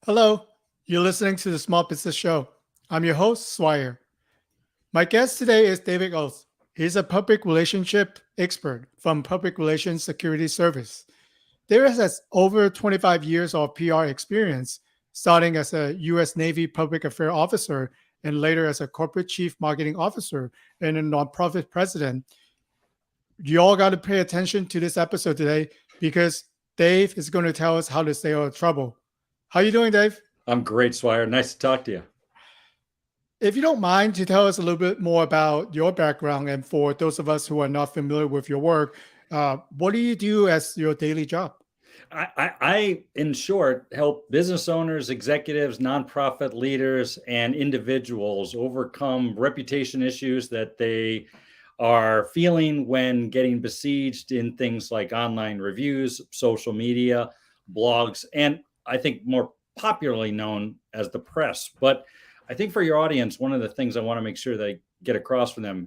Hello, you're listening to the Small Business Show. I'm your host, Swire. My guest today is David Oates. He's a public relationship expert from Public Relations Security Service. David has over 25 years of PR experience, starting as a U.S. Navy public affairs officer and later as a corporate chief marketing officer and a nonprofit president. You all got to pay attention to this episode today because Dave is going to tell us how to stay out of trouble. How you doing, Dave? I'm great, Swire. Nice to talk to you. If you don't mind to tell us a little bit more about your background, and for those of us who are not familiar with your work, what do you do as your daily job? In short, help business owners, executives, nonprofit leaders, and individuals overcome reputation issues that they are feeling when getting besieged in things like online reviews, social media, blogs, and I think more popularly known as the press. But I think for your audience, one of the things I want to make sure that I get across from them,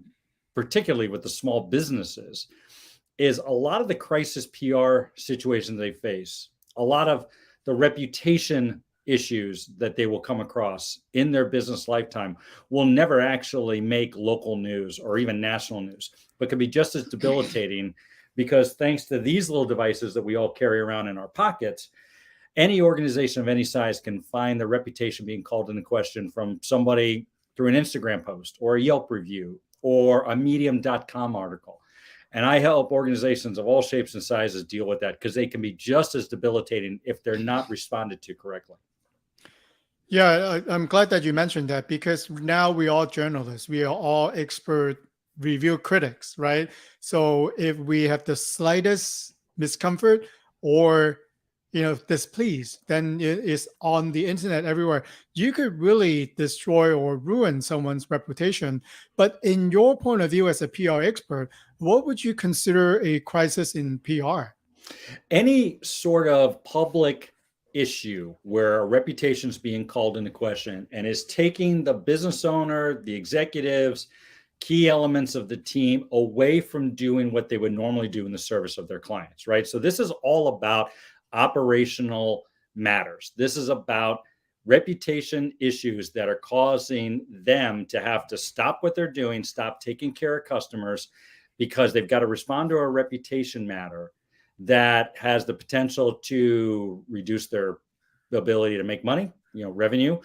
particularly with the small businesses, is a lot of the crisis PR situations they face, a lot of the reputation issues that they will come across in their business lifetime will never actually make local news or even national news, but can be just as debilitating because thanks to these little devices that we all carry around in our pockets, any organization of any size can find their reputation being called into question from somebody through an Instagram post or a Yelp review or a medium.com article. And I help organizations of all shapes and sizes deal with that because they can be just as debilitating if they're not responded to correctly. Yeah, I'm glad that you mentioned that because now we are all journalists. We are all expert review critics, right? So if we have the slightest miscomfort or displeased, then it is on the internet everywhere. You could really destroy or ruin someone's reputation. But in your point of view as a PR expert, what would you consider a crisis in PR? Any sort of public issue where a reputation is being called into question and is taking the business owner, the executives, key elements of the team away from doing what they would normally do in the service of their clients, right? So this is all about operational matters. This is about reputation issues that are causing them to have to stop what they're doing, stop taking care of customers because they've got to respond to a reputation matter that has the potential to reduce their ability to make money, revenue,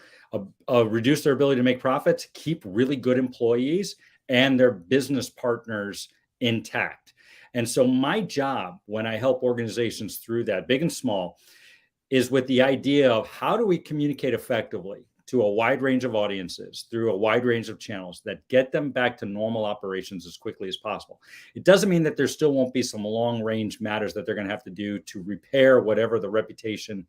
reduce their ability to make profits, keep really good employees and their business partners intact. And so my job when I help organizations through that, big and small, is with the idea of how do we communicate effectively to a wide range of audiences through a wide range of channels that get them back to normal operations as quickly as possible. It doesn't mean that there still won't be some long range matters that they're going to have to do to repair whatever the reputation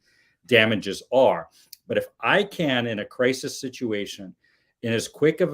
damages are. But if I can, in a crisis situation, in as quick of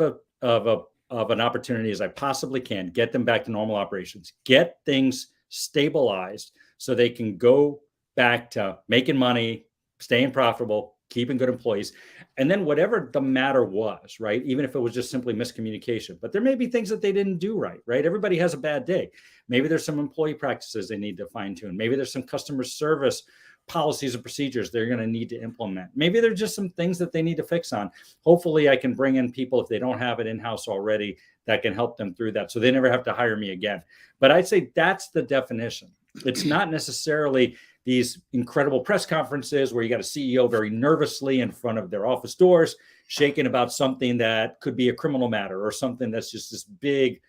an opportunity as I possibly can, get them back to normal operations, get things stabilized so they can go back to making money, staying profitable, keeping good employees, and then whatever the matter was, right? Even if it was just simply miscommunication, but there may be things that they didn't do right? Everybody has a bad day. Maybe there's some employee practices they need to fine tune. Maybe there's some customer service policies and procedures they're going to need to implement. Maybe there's just some things that they need to fix on. Hopefully I can bring in people if they don't have it in-house already that can help them through that so they never have to hire me again. But I'd say that's the definition. It's not necessarily these incredible press conferences where you got a CEO very nervously in front of their office doors, shaking about something that could be a criminal matter or something that's just this big,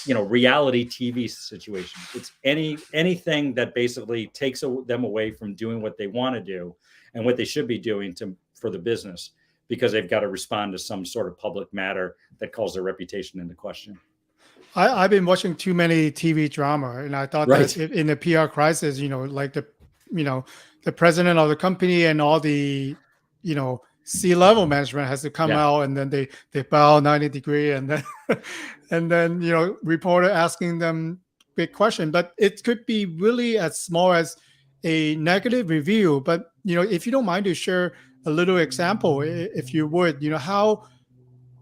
reality TV situation. It's anything that basically takes them away from doing what they want to do and what they should be doing for the business because they've got to respond to some sort of public matter that calls their reputation into question. I've been watching too many TV drama, and I thought that in the PR crisis, like the president of the company and all the, C-level management has to come out, and then they bow 90 degrees, and then and then reporter asking them big question. But it could be really as small as a negative review. But if you don't mind to share a little example, if you would,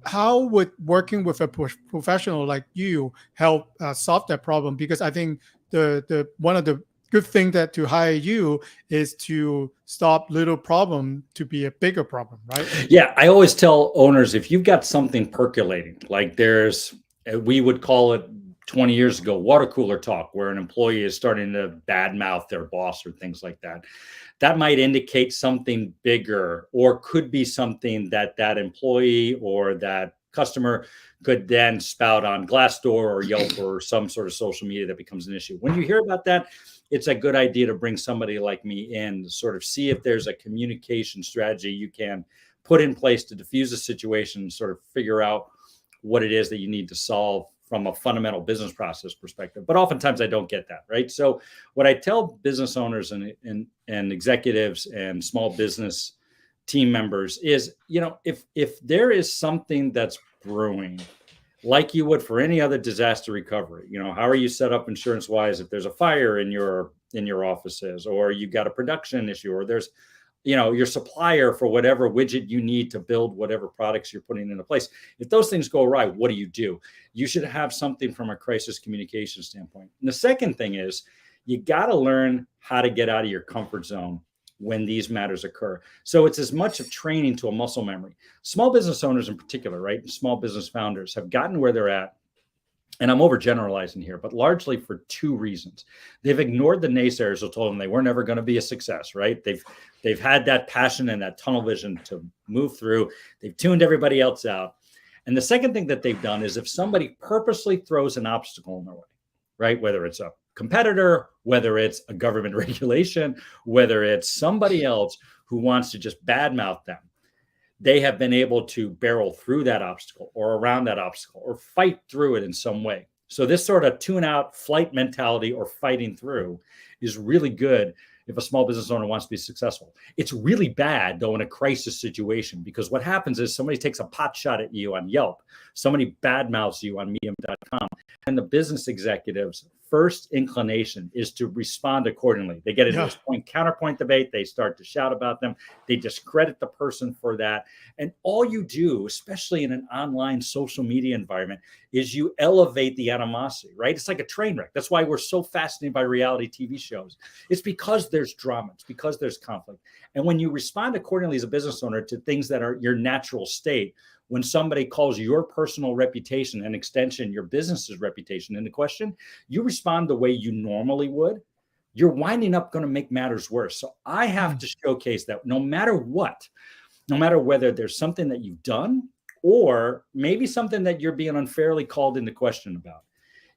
how would working with a professional like you help solve that problem? Because I think the one of the good thing that to hire you is to stop little problem to be a bigger problem, right? Yeah, I always tell owners, if you've got something percolating, like we would call it 20 years ago, water cooler talk, where an employee is starting to badmouth their boss or things like that. That might indicate something bigger, or could be something that that employee or that customer could then spout on Glassdoor or Yelp or some sort of social media that becomes an issue. When you hear about that, it's a good idea to bring somebody like me in to sort of see if there's a communication strategy you can put in place to diffuse a situation and sort of figure out what it is that you need to solve from a fundamental business process perspective. But oftentimes I don't get that, right? So what I tell business owners and executives and small business team members is, if there is something that's brewing, like you would for any other disaster recovery, how are you set up insurance wise if there's a fire in your offices, or you've got a production issue, or there's your supplier for whatever widget you need to build whatever products you're putting into place. If those things go awry, what do? You should have something from a crisis communication standpoint. And the second thing is, you got to learn how to get out of your comfort zone when these matters occur. So it's as much of training to a muscle memory. Small business owners in particular, right? Small business founders have gotten where they're at. And I'm overgeneralizing here, but largely for two reasons. They've ignored the naysayers who told them they were never going to be a success, right? They've had that passion and that tunnel vision to move through. They've tuned everybody else out. And the second thing that they've done is, if somebody purposely throws an obstacle in their way, right? Whether it's a competitor, whether it's a government regulation, whether it's somebody else who wants to just badmouth them, they have been able to barrel through that obstacle or around that obstacle or fight through it in some way. So this sort of tune out flight mentality or fighting through is really good if a small business owner wants to be successful. It's really bad though in a crisis situation, because what happens is somebody takes a pot shot at you on Yelp, somebody badmouths you on medium.com, and the business executives' first inclination is to respond accordingly. They get into this point counterpoint debate. They start to shout about them. They discredit the person for that. And all you do, especially in an online social media environment, is you elevate the animosity, right? It's like a train wreck. That's why we're so fascinated by reality TV shows. It's because there's drama. It's because there's conflict. And when you respond accordingly as a business owner to things that are your natural state, when somebody calls your personal reputation, an extension, your business's reputation into question, you respond the way you normally would, you're winding up going to make matters worse. So I have to showcase that no matter what, no matter whether there's something that you've done or maybe something that you're being unfairly called into question about,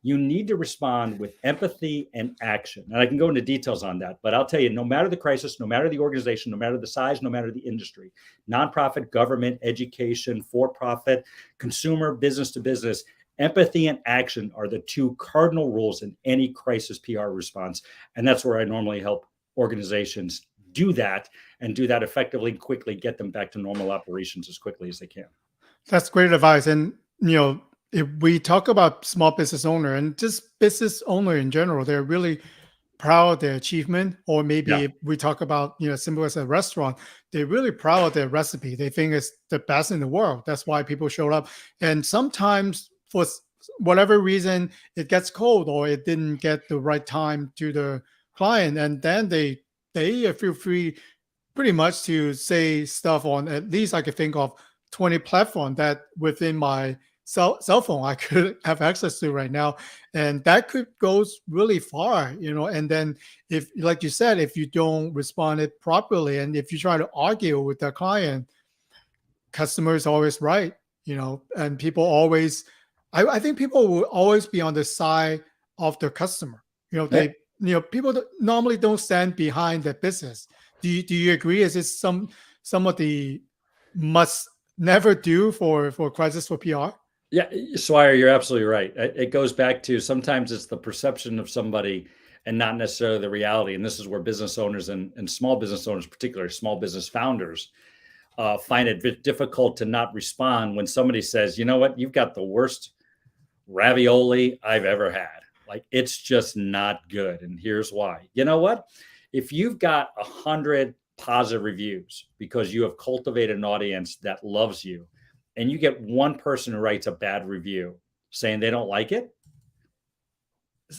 you need to respond with empathy and action. And I can go into details on that, but I'll tell you, no matter the crisis, no matter the organization, no matter the size, no matter the industry, nonprofit, government, education, for-profit, consumer, business to business, empathy and action are the two cardinal rules in any crisis PR response. And that's where I normally help organizations do that, and do that effectively and quickly, get them back to normal operations as quickly as they can. That's great advice. And, if we talk about small business owner and just business owner in general, they're really proud of their achievement. Or maybe if we talk about, simple as a restaurant, they're really proud of their recipe. They think it's the best in the world. That's why people showed up. And sometimes for whatever reason, it gets cold or it didn't get the right time to the client. And then they feel free pretty much to say stuff on, at least I could think of 20 platforms that within my cell phone I could have access to right now, and that could go really far, and then if, like you said, if you don't respond it properly, and if you try to argue with the client, customer is always right, and people always, I think people will always be on the side of the customer. People normally don't stand behind their business. Do you agree? Is it some of the must never do for crisis for PR? Yeah, Swire, you're absolutely right. It goes back to, sometimes it's the perception of somebody and not necessarily the reality. And this is where business owners and small business owners, particularly small business founders, find it difficult to not respond when somebody says, you know what, you've got the worst ravioli I've ever had. Like, it's just not good. And here's why. You know what? If you've got 100 positive reviews because you have cultivated an audience that loves you, and you get one person who writes a bad review saying they don't like it,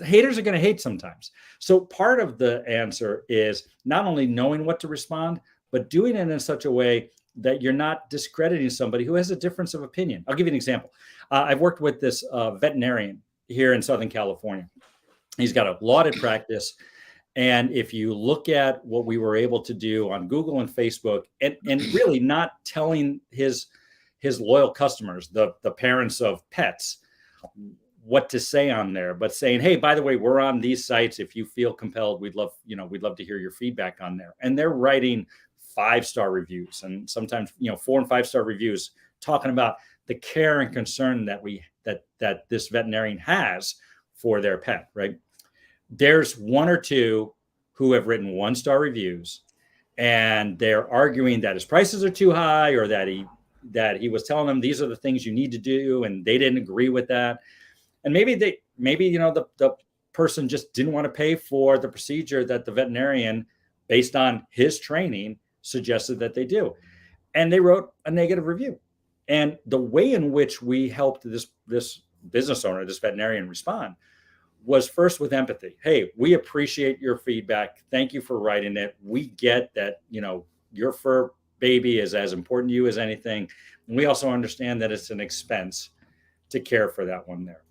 haters are going to hate sometimes. So part of the answer is not only knowing what to respond, but doing it in such a way that you're not discrediting somebody who has a difference of opinion. I'll give you an example. I've worked with this veterinarian here in Southern California. He's got a lauded practice. And if you look at what we were able to do on Google and Facebook, and really not telling his loyal customers, the parents of pets, what to say on there, but saying, hey, by the way, we're on these sites. If you feel compelled, we'd love to hear your feedback on there. And they're writing 5-star reviews, and sometimes 4 and 5-star reviews, talking about the care and concern that this veterinarian has for their pet, right? There's 1 or 2 who have written 1-star reviews, and they're arguing that his prices are too high, or that he was telling them these are the things you need to do, and they didn't agree with that. And maybe the person just didn't want to pay for the procedure that the veterinarian, based on his training, suggested that they do. And they wrote a negative review. And the way in which we helped this business owner, this veterinarian, respond was first with empathy. Hey, we appreciate your feedback. Thank you for writing it. We get that, your fur baby is as important to you as anything. And we also understand that it's an expense to care for that one there.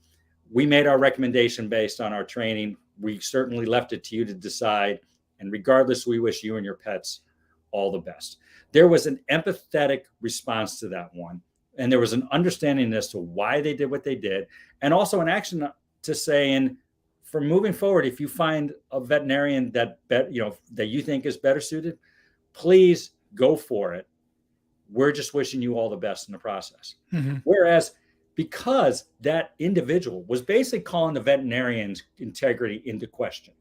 We made our recommendation based on our training. We certainly left it to you to decide. And regardless, we wish you and your pets all the best. There was an empathetic response to that one. And there was an understanding as to why they did what they did. And also an action to saying, for moving forward, if you find a veterinarian that you think is better suited, please go for it. We're just wishing you all the best in the process. Mm-hmm. Whereas, because that individual was basically calling the veterinarian's integrity into question,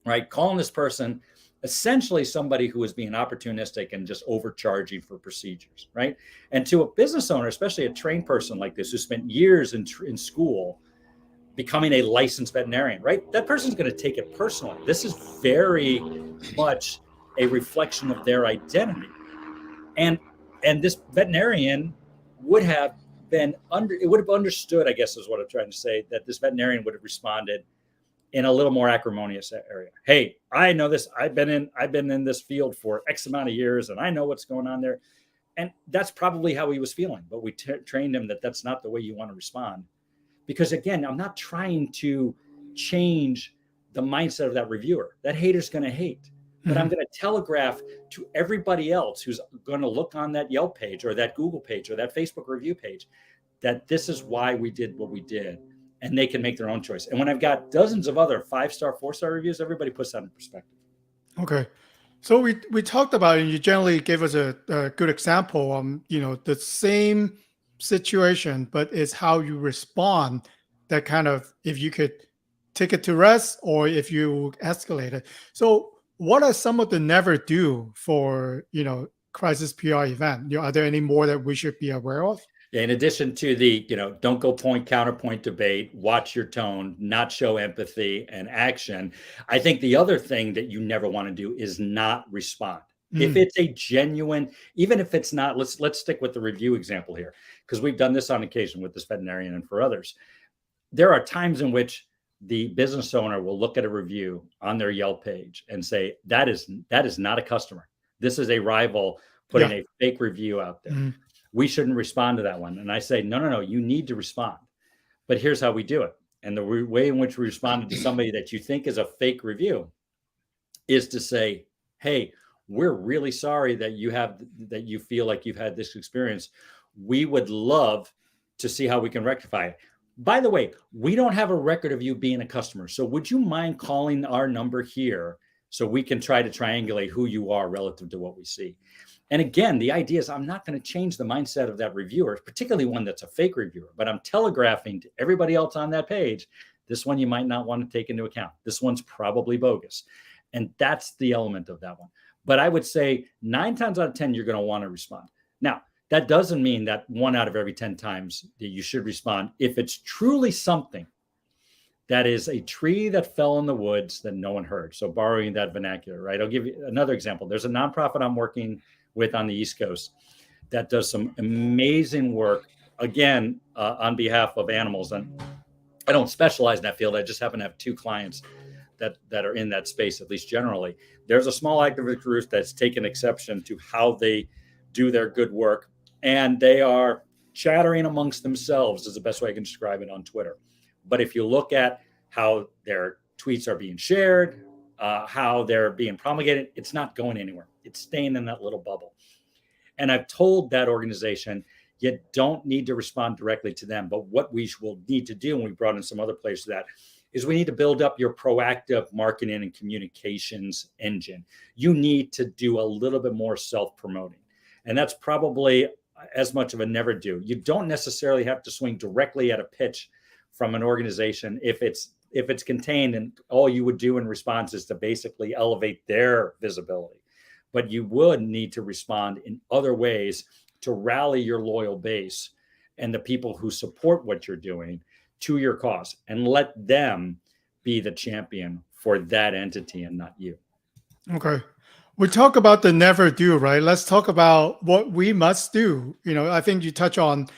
right? Calling this person essentially somebody who was being opportunistic and just overcharging for procedures, right? And to a business owner, especially a trained person like this, who spent years in school becoming a licensed veterinarian, right? That person's going to take it personally. This is very much a reflection of their identity. And this veterinarian would have understood, I guess is what I'm trying to say, that this veterinarian would have responded in a little more acrimonious area. Hey, I know this. I've been in this field for X amount of years, and I know what's going on there. And that's probably how he was feeling. But we trained him that that's not the way you want to respond. Because again, I'm not trying to change the mindset of that reviewer. That hater's going to hate. But I'm going to telegraph to everybody else who's going to look on that Yelp page or that Google page or that Facebook review page that this is why we did what we did. And they can make their own choice. And when I've got dozens of other 5-star, 4-star reviews, everybody puts that in perspective. Okay. So we talked about it, and you generally gave us a good example. The same situation, but it's how you respond that kind of, if you could take it to rest or if you escalate it. So what are some of the never do for, crisis PR event? Are there any more that we should be aware of? In addition to the, don't go point, counterpoint debate, watch your tone, not show empathy and action. I think the other thing that you never want to do is not respond. If it's a genuine, even if it's not, let's stick with the review example here, because we've done this on occasion with this veterinarian and for others. There are times in which the business owner will look at a review on their Yelp page and say, that is not a customer. This is a rival putting a fake review out there. We shouldn't respond to that one. And I say, no, you need to respond. But here's how we do it. And the way in which we responded to somebody that you think is a fake review is to say, hey, we're really sorry that you feel like you've had this experience. We would love to see how we can rectify it. By the way, we don't have a record of you being a customer. So would you mind calling our number here so we can try to triangulate who you are relative to what we see? And again, the idea is I'm not going to change the mindset of that reviewer, particularly one that's a fake reviewer, but I'm telegraphing to everybody else on that page, this one you might not want to take into account. This one's probably bogus. And that's the element of that one. But I would say 9 times out of 10, you're going to want to respond. Now, that doesn't mean that 1 out of every 10 times that you should respond. If it's truly something that is a tree that fell in the woods that no one heard. So borrowing that vernacular, right? I'll give you another example. There's a nonprofit I'm working with on the East Coast that does some amazing work, again, on behalf of animals. And I don't specialize in that field. I just happen to have two clients that are in that space, at least generally. There's a small activist group that's taken exception to how they do their good work, and they are chattering amongst themselves is the best way I can describe it on Twitter. But if you look at how their tweets are being shared, how they're being promulgated, it's not going anywhere. It's staying in that little bubble. And I've told that organization, you don't need to respond directly to them. But what we will need to do, and we brought in some other players to that, is we need to build up your proactive marketing and communications engine. You need to do a little bit more self-promoting. And that's probably as much of a never do. You don't necessarily have to swing directly at a pitch from an organization if it's contained, and all you would do in response is to basically elevate their visibility. But you would need to respond in other ways to rally your loyal base and the people who support what you're doing to your cause, and let them be the champion for that entity and not you. Okay. We talk about the never do, right? Let's talk about what we must do. I think you touch on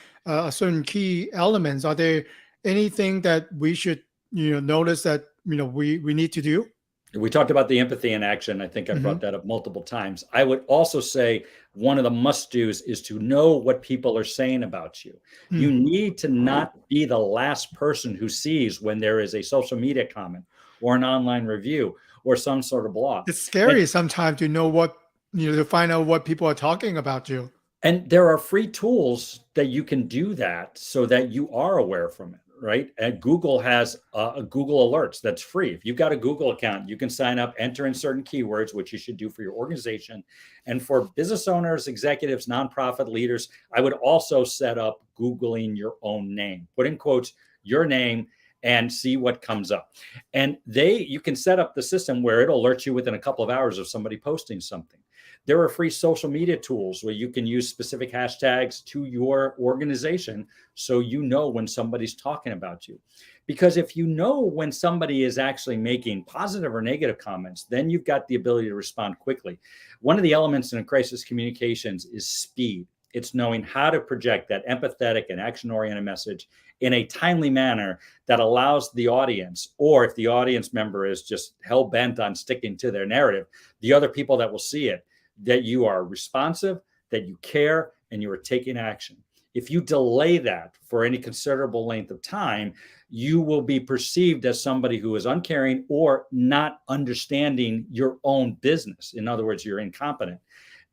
certain key elements. Are there anything that we should, notice that, we need to do? We talked about the empathy in action. I think I brought that up multiple times. I would also say one of the must-dos is to know what people are saying about you. You need to not be the last person who sees when there is a social media comment or an online review or some sort of blog. It's scary sometimes to know to find out what people are talking about you. And there are free tools that you can do that so that you are aware from it. Right. And Google has a Google Alerts that's free. If you've got a Google account, you can sign up, enter in certain keywords, which you should do for your organization. And for business owners, executives, nonprofit leaders, I would also set up Googling your own name. Put in quotes your name and see what comes up. And you can set up the system where it'll alert you within a couple of hours of somebody posting something. There are free social media tools where you can use specific hashtags to your organization so you know when somebody's talking about you. Because if you know when somebody is actually making positive or negative comments, then you've got the ability to respond quickly. One of the elements in a crisis communications is speed. It's knowing how to project that empathetic and action-oriented message in a timely manner that allows the audience, or if the audience member is just hell-bent on sticking to their narrative, the other people that will see it, that you are responsive, that you care, and you are taking action. If you delay that for any considerable length of time, you will be perceived as somebody who is uncaring or not understanding your own business. In other words, you're incompetent.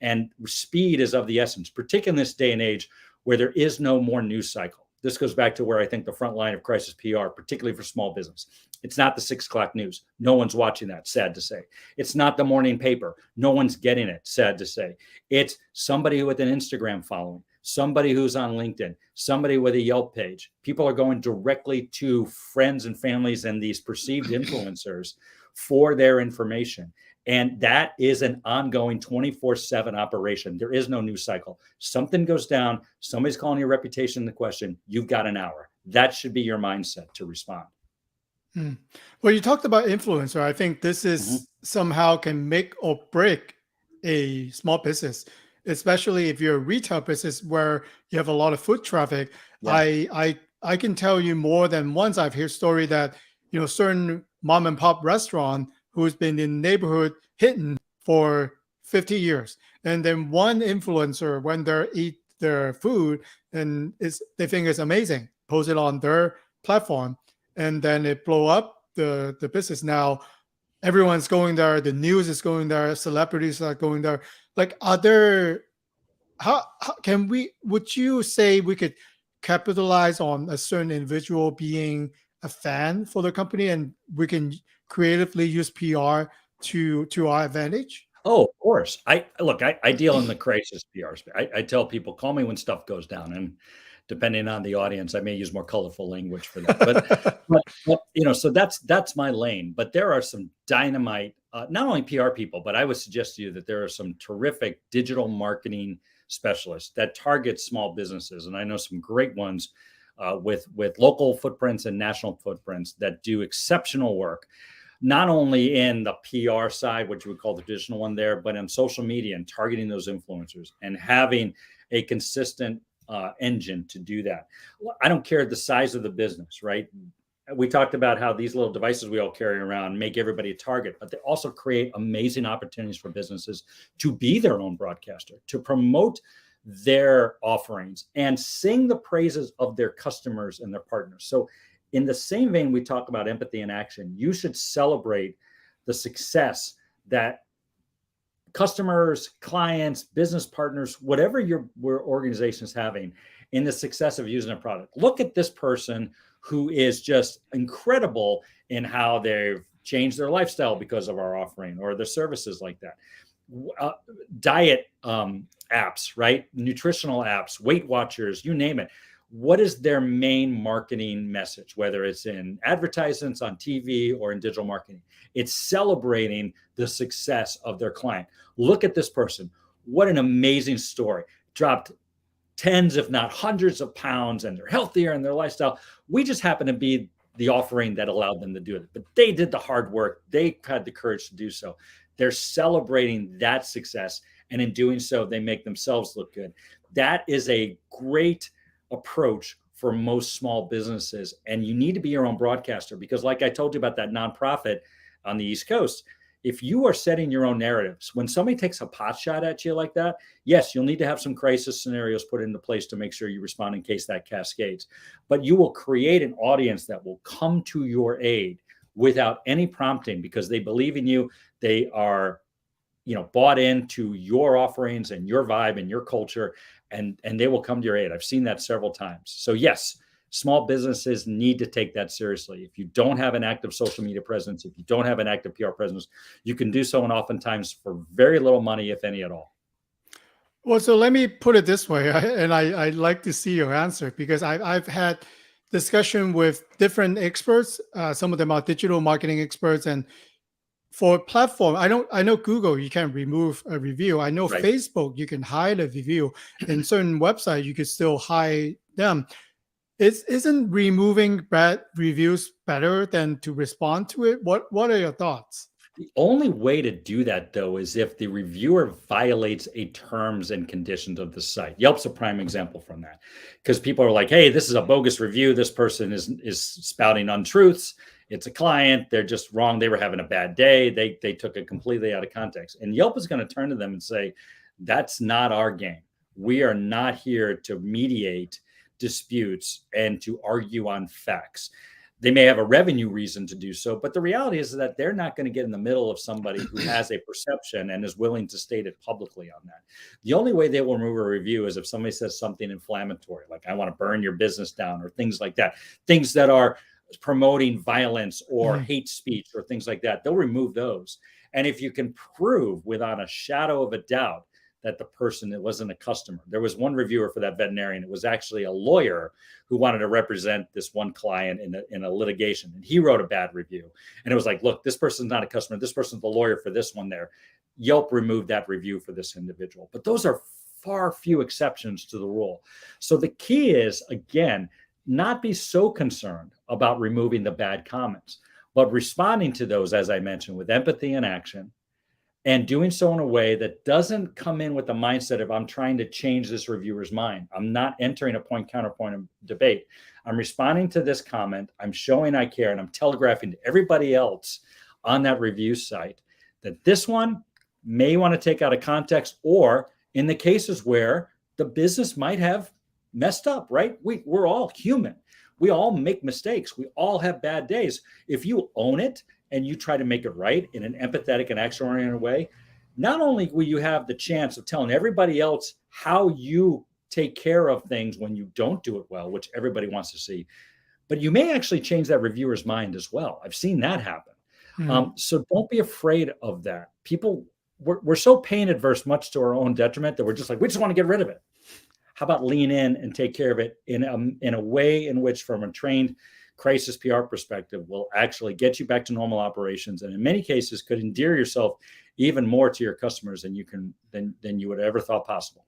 And speed is of the essence, particularly in this day and age where there is no more news cycle. This goes back to where I think the front line of crisis PR, particularly for small business. It's not the 6 o'clock news. No one's watching that, sad to say. It's not the morning paper. No one's getting it, sad to say. It's somebody with an Instagram following, somebody who's on LinkedIn, somebody with a Yelp page. People are going directly to friends and families and these perceived influencers for their information. And that is an ongoing 24/7 operation. There is no news cycle. Something goes down, somebody's calling your reputation into question, you've got an hour. That should be your mindset to respond. Well, you talked about influencer. I think this is somehow can make or break a small business, especially if you're a retail business where you have a lot of foot traffic. Yeah. I can tell you more than once I've heard story that certain mom and pop restaurant who's been in the neighborhood hidden for 50 years. And then one influencer, when they eat their food and they think it's amazing, post it on their platform, and then it blow up the business. Now everyone's going there, the news is going there, celebrities are going there. Like, how would you say we could capitalize on a certain individual being a fan for the company, and we can creatively use PR to our advantage? Oh, of course. I deal in the crisis PR space. I tell people, call me when stuff goes down, and depending on the audience, I may use more colorful language for that. But so that's my lane. But there are some dynamite, not only PR people, but I would suggest to you that there are some terrific digital marketing specialists that target small businesses, and I know some great ones with local footprints and national footprints that do exceptional work, not only in the PR side, which you would call the traditional one there, but in social media and targeting those influencers and having a consistent engine to do that. I don't care the size of the business, right? we talked about how these little devices we all carry around make everybody a target, but they also create amazing opportunities for businesses to be their own broadcaster, to promote their offerings and sing the praises of their customers and their partners. So in the same vein, we talk about empathy in action. You should celebrate the success that customers, clients, business partners, whatever your organization is having in the success of using a product. Look at this person who is just incredible in how they've changed their lifestyle because of our offering or the services like that. Diet apps, right? Nutritional apps, Weight Watchers, you name it. What is their main marketing message, whether it's in advertisements on TV or in digital marketing? It's celebrating the success of their client. Look at this person. What an amazing story. Dropped tens, if not hundreds of pounds, and they're healthier in their lifestyle. We just happen to be the offering that allowed them to do it. But they did the hard work. They had the courage to do so. They're celebrating that success. And in doing so, they make themselves look good. That is a great approach for most small businesses. And you need to be your own broadcaster, because like I told you about that nonprofit on the East Coast, if you are setting your own narratives, when somebody takes a pot shot at you like that, yes, you'll need to have some crisis scenarios put into place to make sure you respond in case that cascades. But you will create an audience that will come to your aid without any prompting, because they believe in you. They are, bought into your offerings and your vibe and your culture, and they will come to your aid. I've seen that several times. So yes, small businesses need to take that seriously. If you don't have an active social media presence, if you don't have an active PR presence, you can do so, and oftentimes for very little money, if any at all. Well, so let me put it this way, and I'd like to see your answer, because I've had discussion with different experts. Some of them are digital marketing experts, and for platform, I know Google, you can remove a review. I know Right. Facebook, you can hide a review. In certain websites, you could still hide them. Isn't removing bad reviews better than to respond to it? What are your thoughts? The only way to do that, though, is if the reviewer violates a terms and conditions of the site. Yelp's a prime example from that, because people are like, hey, this is a bogus review. This person is spouting untruths. It's a client. They're just wrong. They were having a bad day. They took it completely out of context. And Yelp is going to turn to them and say, that's not our game. We are not here to mediate disputes and to argue on facts. They may have a revenue reason to do so, but the reality is that they're not going to get in the middle of somebody who has a perception and is willing to state it publicly on that. The only way they will remove a review is if somebody says something inflammatory, like I want to burn your business down, or things like that, things that are promoting violence or hate speech or things like that. They'll remove those. And if you can prove without a shadow of a doubt that the person, it wasn't a customer. There was one reviewer for that veterinarian. It was actually a lawyer who wanted to represent this one client in a litigation. And he wrote a bad review. And it was like, look, this person's not a customer. This person's the lawyer for this one there. Yelp removed that review for this individual. But those are far few exceptions to the rule. So the key is, again, not be so concerned about removing the bad comments, but responding to those, as I mentioned, with empathy and action, and doing so in a way that doesn't come in with the mindset of I'm trying to change this reviewer's mind. I'm not entering a point-counterpoint of debate. I'm responding to this comment. I'm showing I care, and I'm telegraphing to everybody else on that review site that this one may want to take out of context, or in the cases where the business might have messed up, right? We're all human. We all make mistakes. We all have bad days. If you own it and you try to make it right in an empathetic and action-oriented way, not only will you have the chance of telling everybody else how you take care of things when you don't do it well, which everybody wants to see, but you may actually change that reviewer's mind as well. I've seen that happen. So don't be afraid of that. People, we're so pain adverse, much to our own detriment, that we're just like, we just want to get rid of it. How about lean in and take care of it in a way in which, from a trained crisis PR perspective, will actually get you back to normal operations, and in many cases could endear yourself even more to your customers than you would have ever thought possible.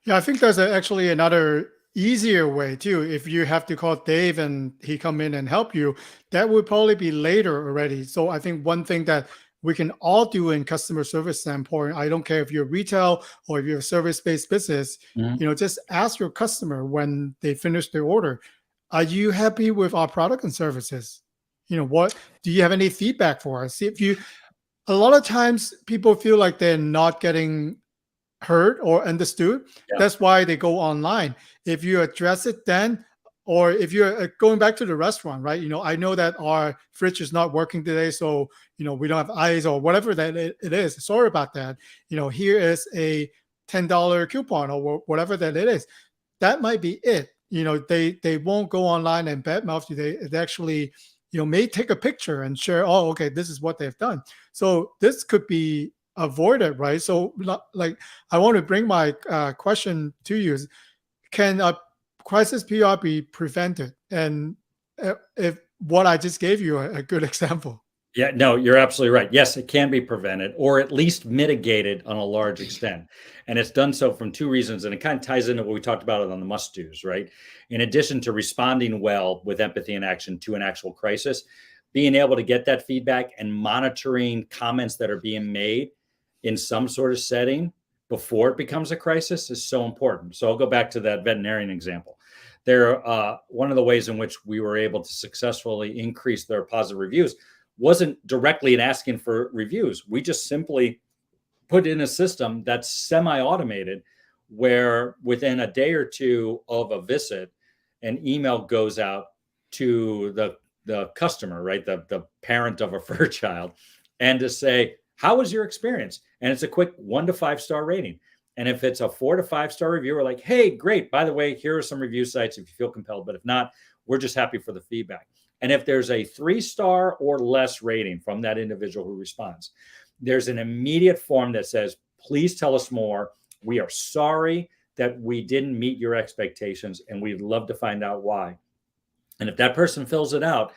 Yeah, I think there's actually another easier way too. If you have to call Dave and he come in and help you, that would probably be later already. So I think one thing that we can all do in customer service standpoint, I don't care if you're retail or if you're a service-based business, just ask your customer when they finish their order, are you happy with our product and services? What do you have any feedback for us? If you, a lot of times people feel like they're not getting heard or understood. Yeah. That's why they go online. If you address it then, or if you're going back to the restaurant, right? I know that our fridge is not working today, so we don't have ice or whatever that it is. Sorry about that. Here is a $10 coupon or whatever that it is. That might be it. They won't go online and badmouth you. They actually may take a picture and share. Oh, okay, this is what they've done. So this could be avoided, right? So like I want to bring my question to you is, can a crisis PR be prevented? And if what I just gave you a good example. Yeah, no, you're absolutely right. Yes, it can be prevented or at least mitigated on a large extent. And it's done so from two reasons. And it kind of ties into what we talked about on the must do's, right? In addition to responding well with empathy and action to an actual crisis, being able to get that feedback and monitoring comments that are being made in some sort of setting before it becomes a crisis is so important. So I'll go back to that veterinarian example. One of the ways in which we were able to successfully increase their positive reviews wasn't directly in asking for reviews. We just simply put in a system that's semi-automated where within a day or two of a visit, an email goes out to the customer, right? The parent of a fur child, and to say, how was your experience? And it's a quick 1 to 5 star rating. And if it's a 4 to 5 star review, we're like, hey, great. By the way, here are some review sites if you feel compelled. But if not, we're just happy for the feedback. And if there's a 3-star or less rating from that individual who responds, there's an immediate form that says, please tell us more. We are sorry that we didn't meet your expectations, and we'd love to find out why. And if that person fills it out,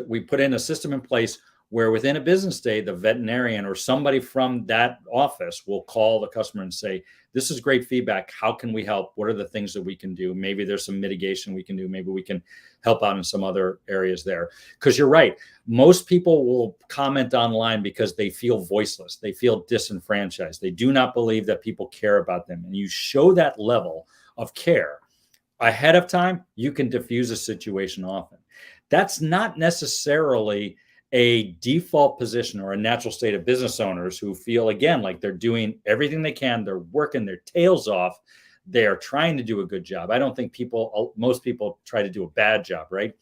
we put in a system in place where within a business day, the veterinarian or somebody from that office will call the customer and say, this is great feedback. How can we help? What are the things that we can do? Maybe there's some mitigation we can do. Maybe we can help out in some other areas there. Because you're right. Most people will comment online because they feel voiceless. They feel disenfranchised. They do not believe that people care about them. And you show that level of care ahead of time, you can diffuse a situation often. That's not necessarily a default position or a natural state of business owners who feel, again, like they're doing everything they can. They're working their tails off. They are trying to do a good job. I don't think most people try to do a bad job, right?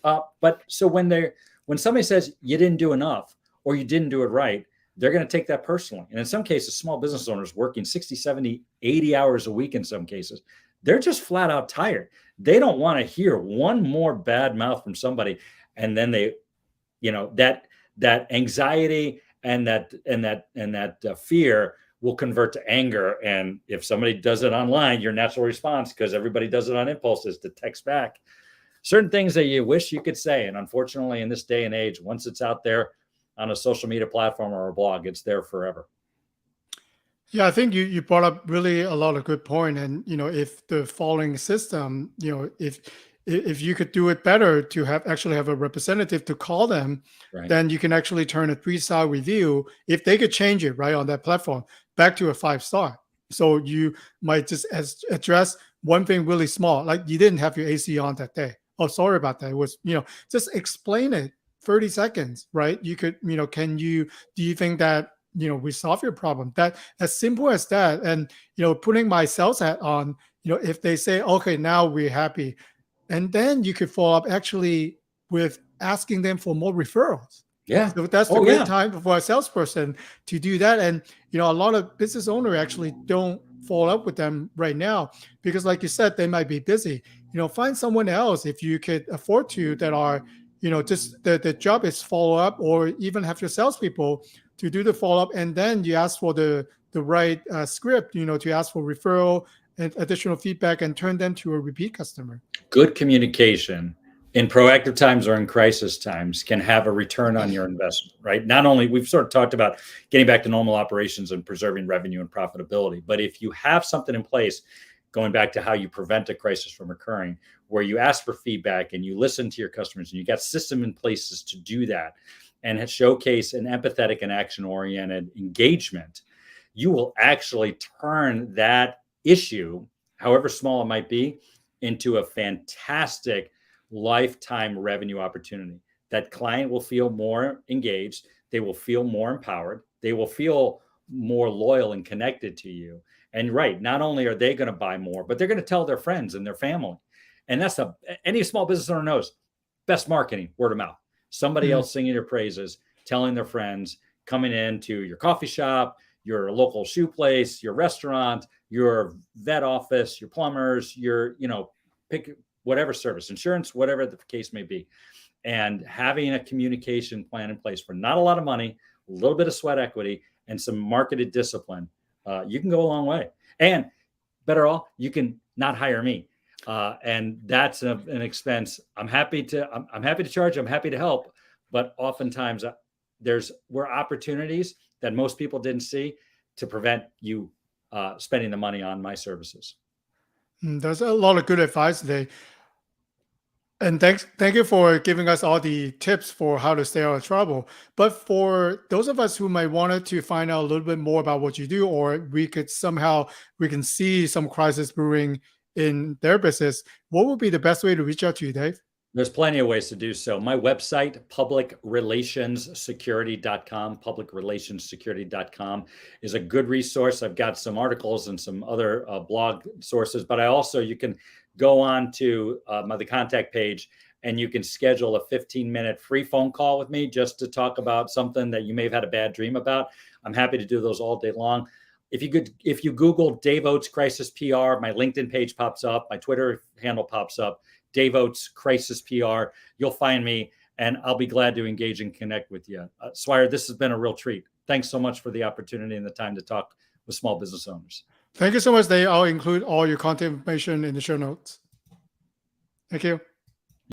But so when somebody says you didn't do enough or you didn't do it right, they're going to take that personally. And in some cases, small business owners working 60, 70, 80 hours a week in some cases, they're just flat out tired. They don't want to hear one more bad mouth from somebody. And then that anxiety and that fear will convert to anger. And if somebody does it online, your natural response, because everybody does it on impulse, is to text back certain things that you wish you could say. And unfortunately, in this day and age, once it's out there on a social media platform or a blog, it's there forever. Yeah, I think you brought up really a lot of good point. And if the following system, if you could do it better to actually have a representative to call them, Right. then you can actually turn a 3-star review, if they could change it right on that platform, back to a 5-star. So you might just address one thing really small, like you didn't have your AC on that day. Oh, sorry about that. It was, just explain it 30 seconds, right? You could, do you think that we solve your problem? That as simple as that. And putting my sales hat on, if they say, okay, now we're happy, and then you could follow up actually with asking them for more referrals. Yeah. So that's the great time for a salesperson to do that. And a lot of business owners actually don't follow up with them right now because, like you said, they might be busy. Find someone else if you could afford to, that are just the job is follow up, or even have your salespeople to do the follow up, and then you ask for the right script, to ask for referral and additional feedback, and turn them to a repeat customer. Good communication in proactive times or in crisis times can have a return on your investment, right? Not only, we've sort of talked about getting back to normal operations and preserving revenue and profitability, but if you have something in place, going back to how you prevent a crisis from occurring, where you ask for feedback and you listen to your customers and you got system in places to do that and showcase an empathetic and action-oriented engagement, you will actually turn that issue, however small it might be, into a fantastic lifetime revenue opportunity. That client will feel more engaged. They will feel more empowered. They will feel more loyal and connected to you. And right, not only are they going to buy more, but they're going to tell their friends and their family. And that's any small business owner knows, best marketing, word of mouth. Somebody else singing your praises, telling their friends, coming into your coffee shop, your local shoe place, your restaurant, your vet office, your plumbers, your, pick whatever service, insurance, whatever the case may be. And having a communication plan in place for not a lot of money, a little bit of sweat equity, and some marketed discipline, you can go a long way. And better all, you can not hire me. And that's an expense. I'm happy to charge. I'm happy to help. But oftentimes were opportunities that most people didn't see to prevent you spending the money on my services. There's a lot of good advice today. And thank you for giving us all the tips for how to stay out of trouble. But for those of us who might wanted to find out a little bit more about what you do, or we can see some crisis brewing in their business, what would be the best way to reach out to you, Dave? There's plenty of ways to do so. My website, publicrelationssecurity.com, publicrelationssecurity.com is a good resource. I've got some articles and some other blog sources, but you can go on to the contact page and you can schedule a 15-minute free phone call with me just to talk about something that you may have had a bad dream about. I'm happy to do those all day long. If you Google Dave Oates Crisis PR, my LinkedIn page pops up, my Twitter handle pops up, Dave Oates Crisis PR. You'll find me, and I'll be glad to engage and connect with you. Swire, this has been a real treat. Thanks so much for the opportunity and the time to talk with small business owners. Thank you so much, Dave. I'll include all your contact information in the show notes. Thank you.